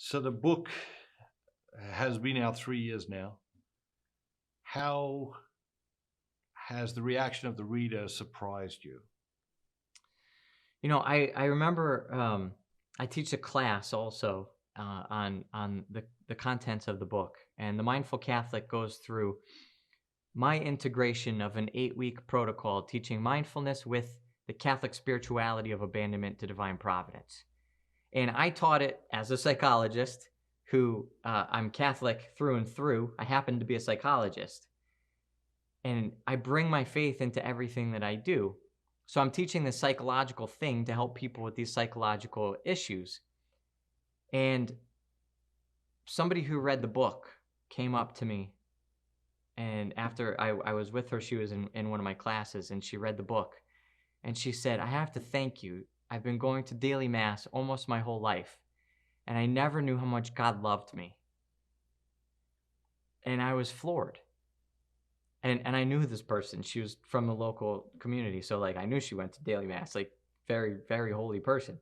So the book has been out 3 years now. How has the reaction of the reader surprised you? I remember I teach a class also on the contents of the book, and the Mindful Catholic goes through my integration of an 8-week protocol teaching mindfulness with the Catholic spirituality of abandonment to divine providence. And I taught it as a psychologist who I'm Catholic through and through. I happen to be a psychologist, and I bring my faith into everything that I do. So I'm teaching this psychological thing to help people with these psychological issues. And somebody who read the book came up to me, and after I was with her, she was in one of my classes, and she read the book, and she said, "I have to thank you. I've been going to daily mass almost my whole life, and I never knew how much God loved me." And I was floored. And I knew this person. She was from the local community. So like I knew she went to daily mass, like very, very holy person.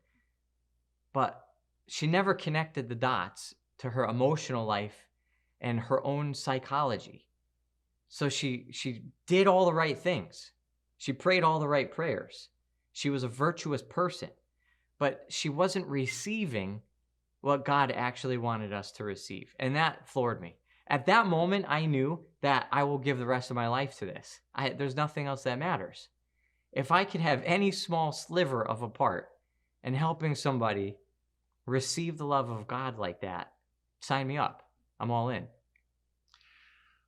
But she never connected the dots to her emotional life and her own psychology. So she did all the right things. She prayed all the right prayers. She was a virtuous person, but she wasn't receiving what God actually wanted us to receive. And that floored me. At that moment, I knew that I will give the rest of my life to this. There's nothing else that matters. If I could have any small sliver of a part in helping somebody receive the love of God like that, sign me up. I'm all in.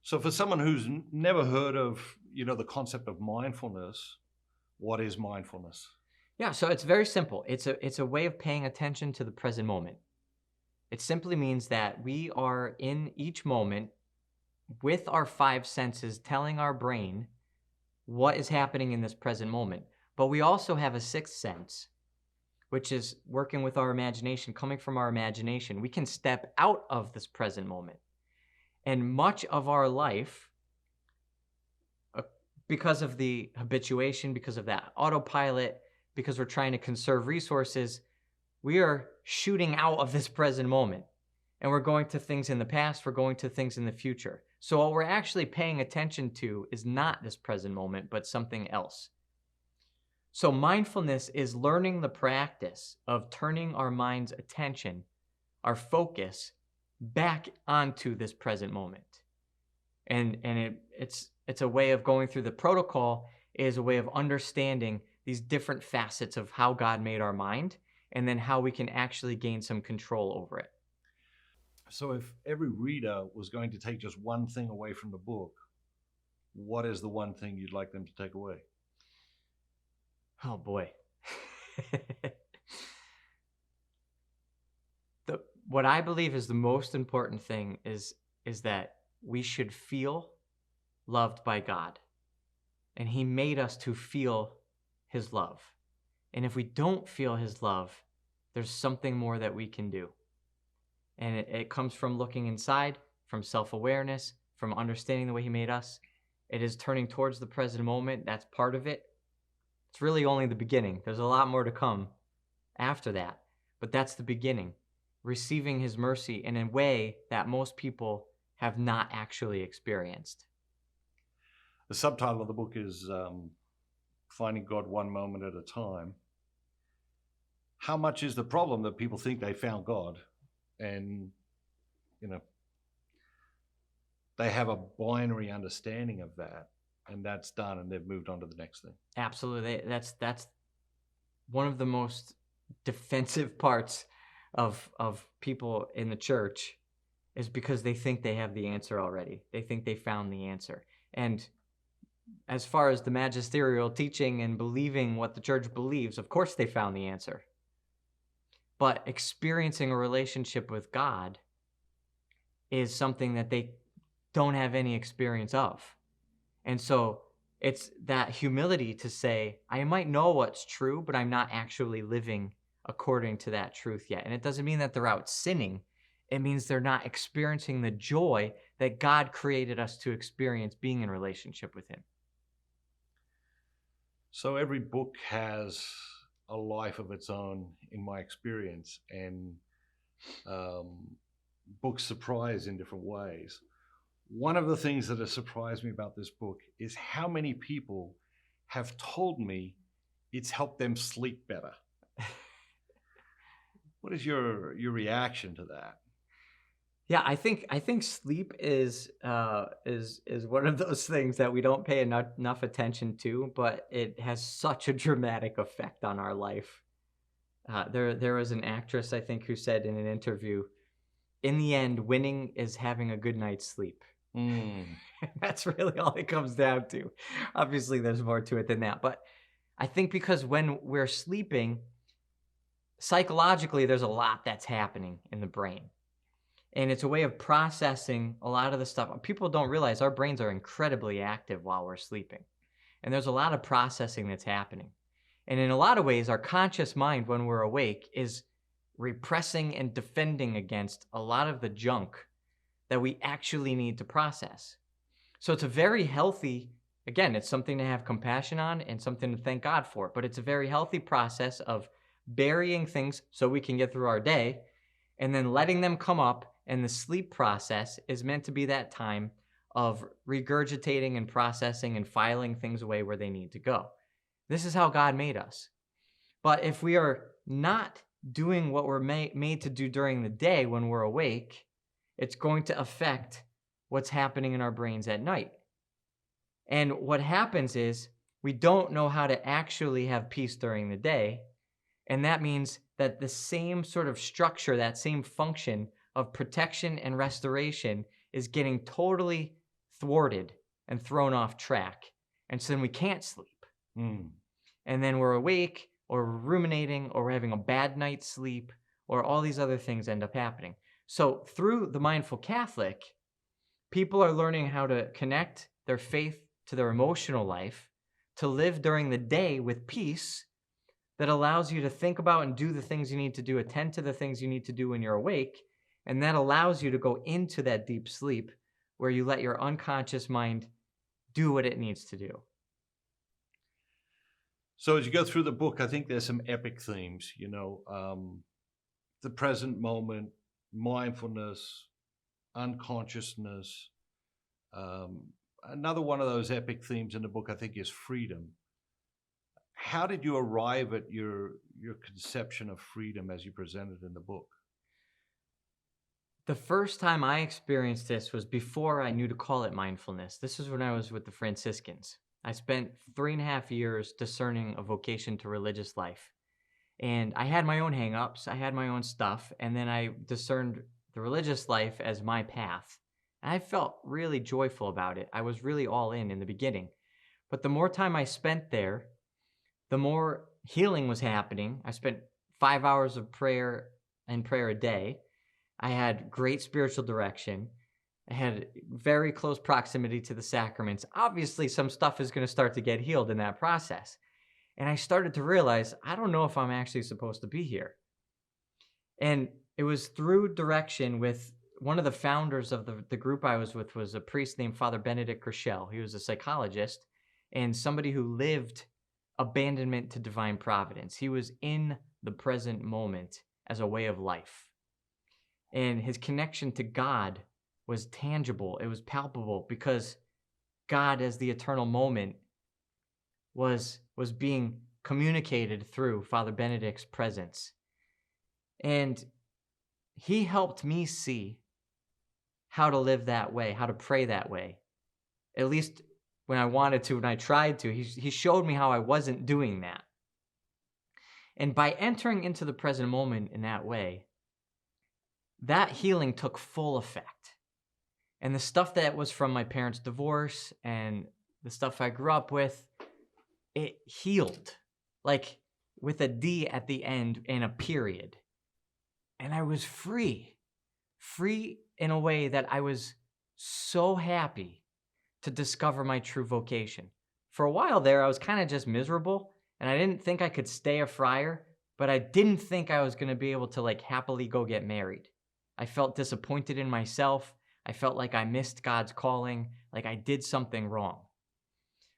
So for someone who's never heard of, the concept of mindfulness, what is mindfulness? Yeah, so it's very simple. It's a way of paying attention to the present moment. It simply means that we are in each moment with our five senses telling our brain what is happening in this present moment. But we also have a sixth sense, which is working with our imagination, coming from our imagination. We can step out of this present moment. And much of our life, because of the habituation, because of that autopilot, because we're trying to conserve resources, we are shooting out of this present moment. And we're going to things in the past, we're going to things in the future. So what we're actually paying attention to is not this present moment, but something else. So mindfulness is learning the practice of turning our mind's attention, our focus, back onto this present moment. And it's a way of going through the protocol, is a way of understanding these different facets of how God made our mind, and then how we can actually gain some control over it. So if every reader was going to take just one thing away from the book, what is the one thing you'd like them to take away? Oh boy. What I believe is the most important thing is that we should feel loved by God. And he made us to feel his love. And if we don't feel his love, there's something more that we can do. And it comes from looking inside, from self-awareness, from understanding the way he made us. It is turning towards the present moment. That's part of it. It's really only the beginning. There's a lot more to come after that. But that's the beginning. Receiving his mercy in a way that most people have not actually experienced. The subtitle of the book is Finding God One Moment at a Time. How much is the problem that people think they found God and, they have a binary understanding of that, and that's done and they've moved on to the next thing? Absolutely. That's one of the most defensive parts of people in the church, is because they think they have the answer already. They think they found the answer. And as far as the magisterial teaching and believing what the church believes, of course they found the answer. But experiencing a relationship with God is something that they don't have any experience of. And so it's that humility to say, I might know what's true, but I'm not actually living according to that truth yet. And it doesn't mean that they're out sinning. It means they're not experiencing the joy that God created us to experience being in relationship with him. So every book has a life of its own, in my experience. And books surprise in different ways. One of the things that has surprised me about this book is how many people have told me it's helped them sleep better. What is your reaction to that? Yeah, I think sleep is one of those things that we don't pay enough attention to, but it has such a dramatic effect on our life. There was an actress, I think, who said in an interview, "In the end, winning is having a good night's sleep." Mm. That's really all it comes down to. Obviously, there's more to it than that, but I think because when we're sleeping, psychologically, there's a lot that's happening in the brain. And it's a way of processing a lot of the stuff. People don't realize our brains are incredibly active while we're sleeping. And there's a lot of processing that's happening. And in a lot of ways, our conscious mind, when we're awake, is repressing and defending against a lot of the junk that we actually need to process. So it's a very healthy, again, it's something to have compassion on and something to thank God for. But it's a very healthy process of burying things so we can get through our day and then letting them come up. And the sleep process is meant to be that time of regurgitating and processing and filing things away where they need to go. This is how God made us. But if we are not doing what we're made to do during the day when we're awake, it's going to affect what's happening in our brains at night. And what happens is we don't know how to actually have peace during the day. And that means that the same sort of structure, that same function of protection and restoration is getting totally thwarted and thrown off track. And so then we can't sleep. Mm. And then we're awake or we're ruminating or we're having a bad night's sleep or all these other things end up happening. So through the Mindful Catholic, people are learning how to connect their faith to their emotional life, to live during the day with peace that allows you to think about and do the things you need to do, attend to the things you need to do when you're awake. And that allows you to go into that deep sleep where you let your unconscious mind do what it needs to do. So as you go through the book, I think there's some epic themes, the present moment, mindfulness, unconsciousness. Another one of those epic themes in the book, I think, is freedom. How did you arrive at your conception of freedom as you presented in the book? The first time I experienced this was before I knew to call it mindfulness. This was when I was with the Franciscans. I spent 3.5 years discerning a vocation to religious life. And I had my own hang-ups, I had my own stuff, and then I discerned the religious life as my path. And I felt really joyful about it. I was really all in the beginning. But the more time I spent there, the more healing was happening. I spent 5 hours of prayer a day. I had great spiritual direction. I had very close proximity to the sacraments. Obviously, some stuff is going to start to get healed in that process. And I started to realize, I don't know if I'm actually supposed to be here. And it was through direction with one of the founders of the group I was with was a priest named Father Benedict Rochelle. He was a psychologist and somebody who lived abandonment to divine providence. He was in the present moment as a way of life. And his connection to God was tangible. It was palpable because God as the eternal moment was being communicated through Father Benedict's presence. And he helped me see how to live that way, how to pray that way. At least when I wanted to, when I tried to, he showed me how I wasn't doing that. And by entering into the present moment in that way, that healing took full effect. And the stuff that was from my parents' divorce and the stuff I grew up with, it healed, like with a D at the end and a period. And I was free in a way that I was so happy to discover my true vocation. For a while there, I was kind of just miserable, and I didn't think I could stay a friar, but I didn't think I was going to be able to happily go get married. I felt disappointed in myself. I felt like I missed God's calling, like I did something wrong.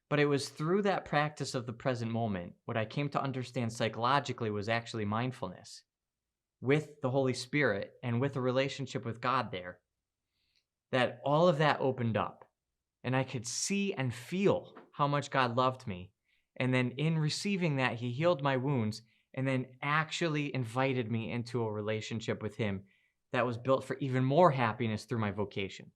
But it was through that practice of the present moment, what I came to understand psychologically was actually mindfulness. with the Holy Spirit and with a relationship with God there, that all of that opened up and I could see and feel how much God loved me. And then in receiving that, he healed my wounds and then actually invited me into a relationship with him that was built for even more happiness through my vocation.